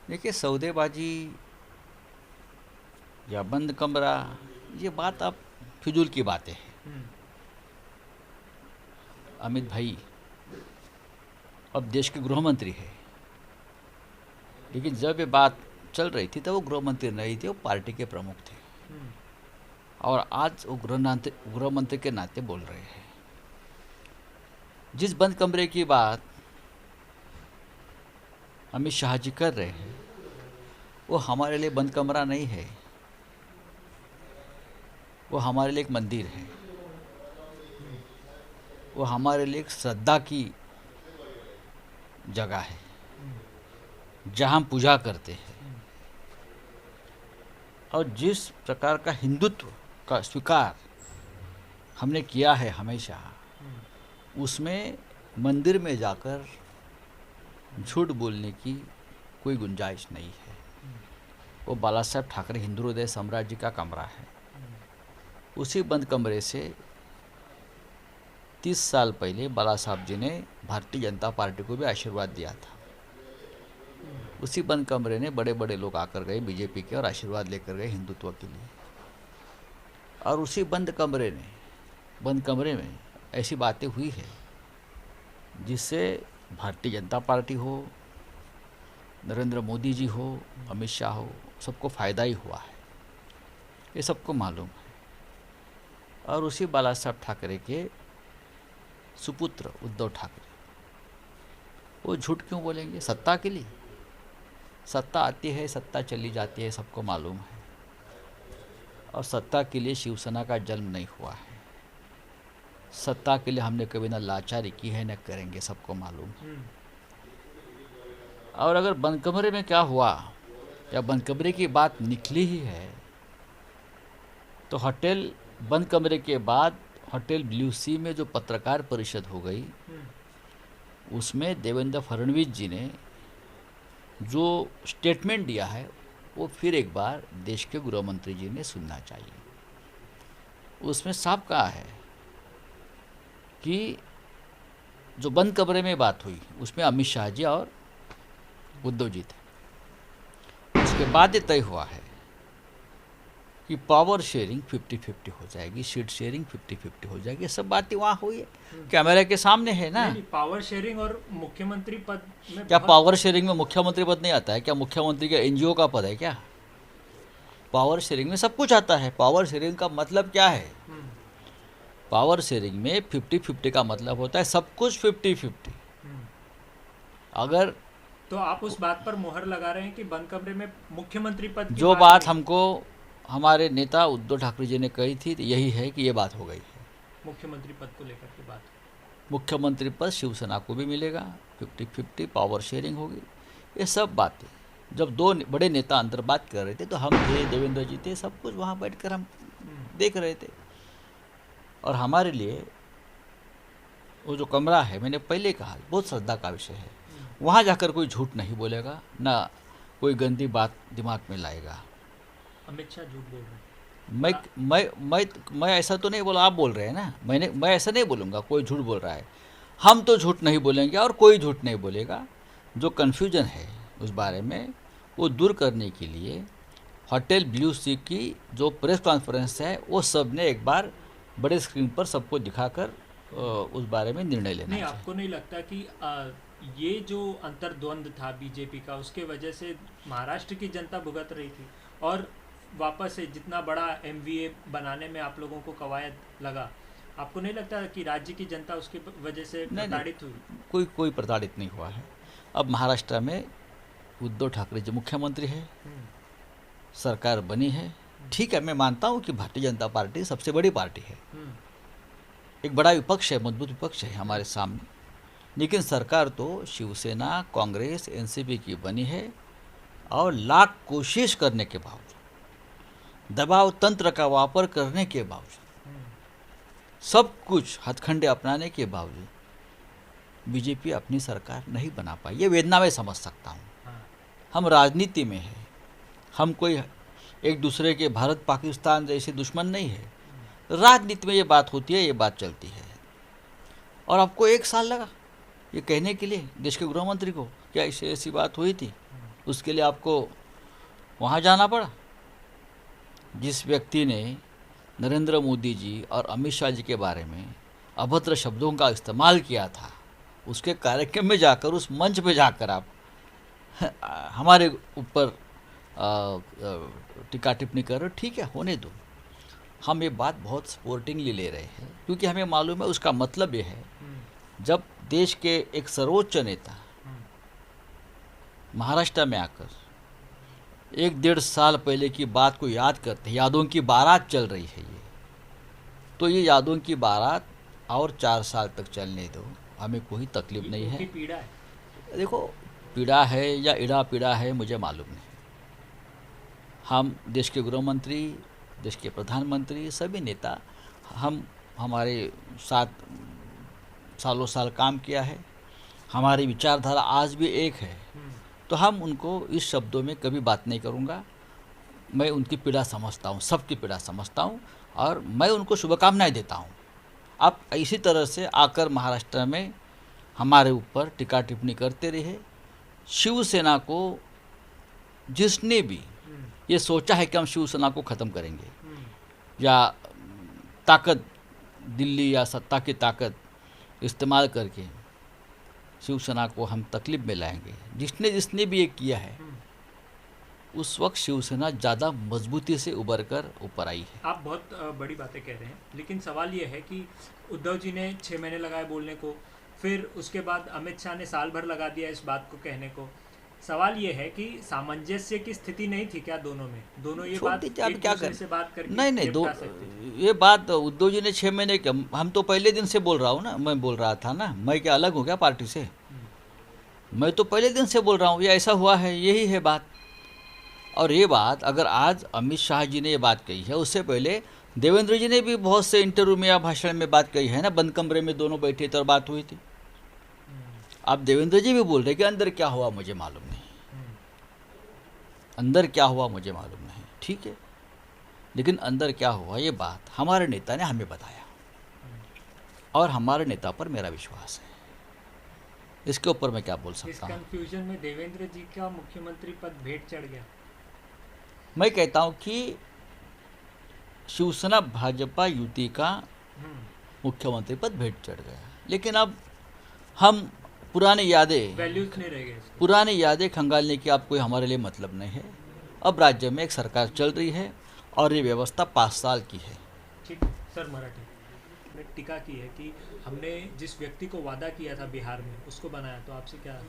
देखिए, सौदेबाजी या बंद कमरा, ये बात अब फिजूल की बातें हैं। हम्म, अमित भाई अब देश के गृह मंत्री है, लेकिन जब ये बात चल रही थी तो वो गृह मंत्री नहीं थे, वो पार्टी के प्रमुख थे। हम्म, और आज वो गृह मंत्री के नाते बोल रहे हैं। जिस बंद कमरे की बात अमित शाह जी कर रहे हैं, वो हमारे लिए बंद कमरा नहीं है, वो हमारे लिए एक मंदिर है। वो हमारे लिए एक श्रद्धा की जगह है, जहाँ हम पूजा करते हैं। और जिस प्रकार का हिंदुत्व का स्वीकार हमने किया है हमेशा, उसमें मंदिर में जाकर झूठ बोलने की कोई गुंजाइश नहीं है। वो बाला साहब ठाकरे हिंदू हृदय साम्राज्य का कमरा है। उसी बंद कमरे से 30 साल पहले बाला साहब जी ने भारतीय जनता पार्टी को भी आशीर्वाद दिया था। उसी बंद कमरे ने बड़े बड़े लोग आकर गए बीजेपी के और आशीर्वाद लेकर गए हिंदुत्व के लिए। और उसी बंद कमरे में ऐसी बातें हुई है जिससे भारतीय जनता पार्टी हो, नरेंद्र मोदी जी हो, अमित शाह हो, सबको फ़ायदा ही हुआ है, ये सबको मालूम है। और उसी बाला साहब ठाकरे के सुपुत्र उद्धव ठाकरे, वो झूठ क्यों बोलेंगे? सत्ता के लिए। सत्ता आती है, सत्ता चली जाती है, सबको मालूम है। और सत्ता के लिए शिवसेना का जन्म नहीं हुआ है। सत्ता के लिए हमने कभी ना लाचारी की है, न करेंगे, सबको मालूम है। और अगर बंद कमरे में क्या हुआ या बंद कमरे की बात निकली ही है, तो होटल बंद कमरे के बाद होटल ब्लू सी में जो पत्रकार परिषद हो गई, उसमें देवेंद्र फडणवीस जी ने जो स्टेटमेंट दिया है, वो फिर एक बार देश के गृह मंत्री जी ने सुनना चाहिए। उसमें साफ कहा है कि जो बंद कमरे में बात हुई उसमें अमित शाह जी और उद्धव जी थे। उसके बाद ये तय हुआ है कि पावर शेयरिंग 50-50 हो जाएगी, सीट शेयरिंग 50-50 हो जाएगी। ये सब बातें वहाँ हुई है, कैमरे के सामने है ना। नहीं, पावर शेयरिंग और मुख्यमंत्री पद में क्या पावर शेयरिंग में मुख्यमंत्री पद नहीं आता है? क्या मुख्यमंत्री का एनजीओ का पद है क्या? पावर शेयरिंग में सब कुछ आता है। पावर शेयरिंग का मतलब क्या है? पावर शेयरिंग में 50-50 का मतलब होता है सब कुछ 50-50। अगर तो आप उस बात पर मुहर लगा रहे हैं कि बंद कमरे में मुख्यमंत्री पद की जो बात बात नहीं, हमको हमारे नेता उद्धव ठाकरे जी ने कही थी, तो यही है कि ये बात हो गई है। मुख्यमंत्री पद को लेकर के बात। मुख्यमंत्री पद शिवसेना को भी मिलेगा, 50-50 पावर शेयरिंग होगी। ये सब बातें जब दो बड़े नेता अंदर बात कर रहे थे, तो हम थे, देवेंद्र जी थे, सब कुछ वहाँ बैठकर हम देख रहे थे। और हमारे लिए वो जो कमरा है, मैंने पहले कहा, बहुत श्रद्धा का विषय है। वहाँ जाकर कोई झूठ नहीं बोलेगा, ना कोई गंदी बात दिमाग में लाएगा। अमित शाह झूठ बोल रहे हैं। मैं ऐसा तो नहीं बोला, आप बोल रहे हैं ना। मैं ऐसा नहीं बोलूँगा कोई झूठ बोल रहा है। हम तो झूठ नहीं बोलेंगे और कोई झूठ नहीं बोलेगा। जो कन्फ्यूजन है उस बारे में, वो दूर करने के लिए होटल ब्लू सी की जो प्रेस कॉन्फ्रेंस है, वो सब ने एक बार बड़े स्क्रीन पर सबको दिखाकर उस बारे में निर्णय लेना नहीं, चाहिए। आपको नहीं लगता कि ये जो अंतर्द्वंद था बीजेपी का, उसके वजह से महाराष्ट्र की जनता भुगत रही थी और वापस से जितना बड़ा एमवीए बनाने में आप लोगों को कवायद लगा, आपको नहीं लगता कि राज्य की जनता उसकी वजह से प्रताड़ित हुई? कोई प्रताड़ित नहीं हुआ है। अब महाराष्ट्र में उद्धव ठाकरे जी मुख्यमंत्री है, सरकार बनी है। ठीक है, मैं मानता हूँ कि भारतीय जनता पार्टी सबसे बड़ी पार्टी है, एक बड़ा विपक्ष है, मजबूत विपक्ष है हमारे सामने। लेकिन सरकार तो शिवसेना, कांग्रेस, एनसीपी की बनी है। और लाख कोशिश करने के बावजूद, दबाव तंत्र का वापर करने के बावजूद, सब कुछ हथकंडे अपनाने के बावजूद बीजेपी अपनी सरकार नहीं बना पाई। ये वेदना मैं समझ सकता हूँ। हम राजनीति में हैं, हम कोई एक दूसरे के भारत पाकिस्तान जैसे दुश्मन नहीं है। राजनीति में ये बात होती है, ये बात चलती है। और आपको 1 साल लगा ये कहने के लिए देश के गृह मंत्री को क्या ऐसी बात हुई थी? उसके लिए आपको वहाँ जाना पड़ा। जिस व्यक्ति ने नरेंद्र मोदी जी और अमित शाह जी के बारे में अभद्र शब्दों का इस्तेमाल किया था, उसके कार्यक्रम में जाकर, उस मंच पे जाकर आप हमारे ऊपर टीका टिप्पणी कर रहे हो। ठीक है, होने दो। हम ये बात बहुत स्पोर्टिंगली ले रहे हैं, क्योंकि हमें मालूम है उसका मतलब ये है, जब देश के एक सर्वोच्च नेता महाराष्ट्र में आकर 1-1.5 साल पहले की बात को याद करते हैं, यादों की बारात चल रही है ये, तो ये यादों की बारात और 4 साल तक चलने दो, हमें कोई तकलीफ नहीं है। पीड़ा है। देखो, पीड़ा है या इड़ा पीड़ा है मुझे मालूम नहीं। हम देश के गृह मंत्री, देश के प्रधानमंत्री, सभी नेता, हम हमारे साथ सालों साल काम किया है, हमारी विचारधारा आज भी एक है, तो हम उनको इस शब्दों में कभी बात नहीं करूँगा। मैं उनकी पीड़ा समझता हूँ, सबकी पीड़ा समझता हूँ, और मैं उनको शुभकामनाएं देता हूँ। आप इसी तरह से आकर महाराष्ट्र में हमारे ऊपर टीका टिप्पणी करते रहे। शिवसेना को जिसने भी ये सोचा है कि हम शिवसेना को ख़त्म करेंगे या ताकत, दिल्ली या सत्ता की ताकत इस्तेमाल करके शिवसेना को हम तकलीफ में लाएंगे, जिसने भी ये किया है, उस वक्त शिवसेना ज़्यादा मजबूती से उभर कर ऊपर आई है। आप बहुत बड़ी बातें कह रहे हैं, लेकिन सवाल ये है कि उद्धव जी ने 6 महीने लगाए बोलने को, फिर उसके बाद अमित शाह ने साल भर लगा दिया इस बात को कहने को। सवाल ये है कि सामंजस्य की स्थिति नहीं थी क्या दोनों में? दोनों ये बात एक दूसरे से बात करके नहीं, निपटा सकते थे। ये बात उद्धव जी ने 6 महीने के, हम तो पहले दिन से बोल रहा हूँ ना, मैं बोल रहा था ना, मैं क्या अलग हूँ क्या पार्टी से? मैं तो पहले दिन से बोल रहा हूँ, ये ऐसा हुआ है, यही है बात। और ये बात अगर आज अमित शाह जी ने ये बात कही है, उससे पहले देवेंद्र जी ने भी बहुत से इंटरव्यू में या भाषण में बात कही है ना, बंद कमरे में दोनों बैठे थे और बात हुई थी। अब देवेंद्र जी भी बोल रहे कि अंदर क्या हुआ मुझे मालूम नहीं, अंदर क्या हुआ मुझे मालूम नहीं। ठीक है, लेकिन अंदर क्या हुआ ये बात हमारे नेता ने हमें बताया, और हमारे नेता पर मेरा विश्वास है। इसके ऊपर मैं क्या बोल इस सकता हूँ? कंफ्यूजन में देवेंद्र जी का मुख्यमंत्री पद भेंट चढ़ गया। मैं कहता हूँ कि शिवसेना भाजपा युति का मुख्यमंत्री पद भेंट चढ़ गया, लेकिन अब हम पुरानी यादें, वैल्यूज नहीं रह गए इसके। पुरानी यादें खंगालने की अब कोई हमारे लिए मतलब नहीं है। अब राज्य में एक सरकार चल रही है और ये व्यवस्था 5 साल की है। ठीक है सर, मराठी ने टीका की है कि हमने जिस व्यक्ति को वादा किया था बिहार में उसको बनाया, तो आपसे क्या?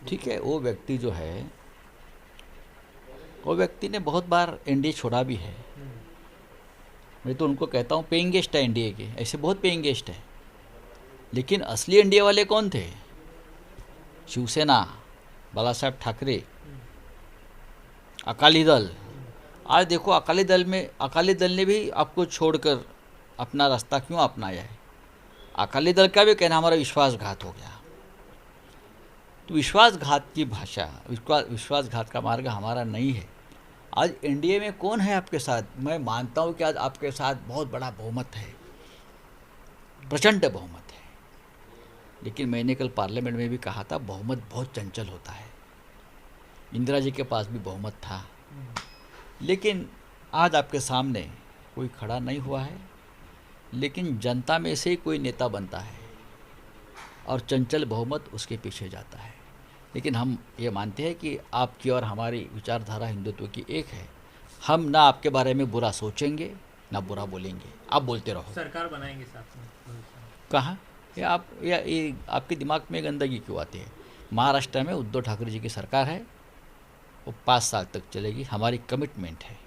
ठीक है, वो व्यक्ति जो है, वो व्यक्ति ने बहुत बार एनडीए छोड़ा भी है। मैं तो उनको कहता हूँ पेइंग गेस्ट है एनडीए के, ऐसे बहुत पेइंग गेस्ट है। लेकिन असली एनडीए वाले कौन थे? शिवसेना, बाला साहेब ठाकरे, अकाली दल। आज देखो अकाली दल ने भी आपको छोड़कर अपना रास्ता क्यों अपनाया है? अकाली दल का भी कहना हमारा विश्वासघात हो गया। तो विश्वासघात की भाषा, विश्वासघात का मार्ग हमारा नहीं है। आज एनडीए में कौन है आपके साथ? मैं मानता हूँ कि आज आपके साथ बहुत बड़ा बहुमत है, प्रचंड बहुमत है, लेकिन मैंने कल पार्लियामेंट में भी कहा था बहुमत बहुत चंचल होता है। इंदिरा जी के पास भी बहुमत था, लेकिन आज आपके सामने कोई खड़ा नहीं हुआ है। लेकिन जनता में से ही कोई नेता बनता है और चंचल बहुमत उसके पीछे जाता है। लेकिन हम ये मानते हैं कि आपकी और हमारी विचारधारा हिंदुत्व की एक है। हम ना आपके बारे में बुरा सोचेंगे ना बुरा बोलेंगे, आप बोलते रहो। सरकार बनाएंगे साथ में भविष्य में। कहाँ? ये आपके दिमाग में गंदगी क्यों आती है? महाराष्ट्र में उद्धव ठाकरे जी की सरकार है, वो 5 साल तक चलेगी, हमारी कमिटमेंट है।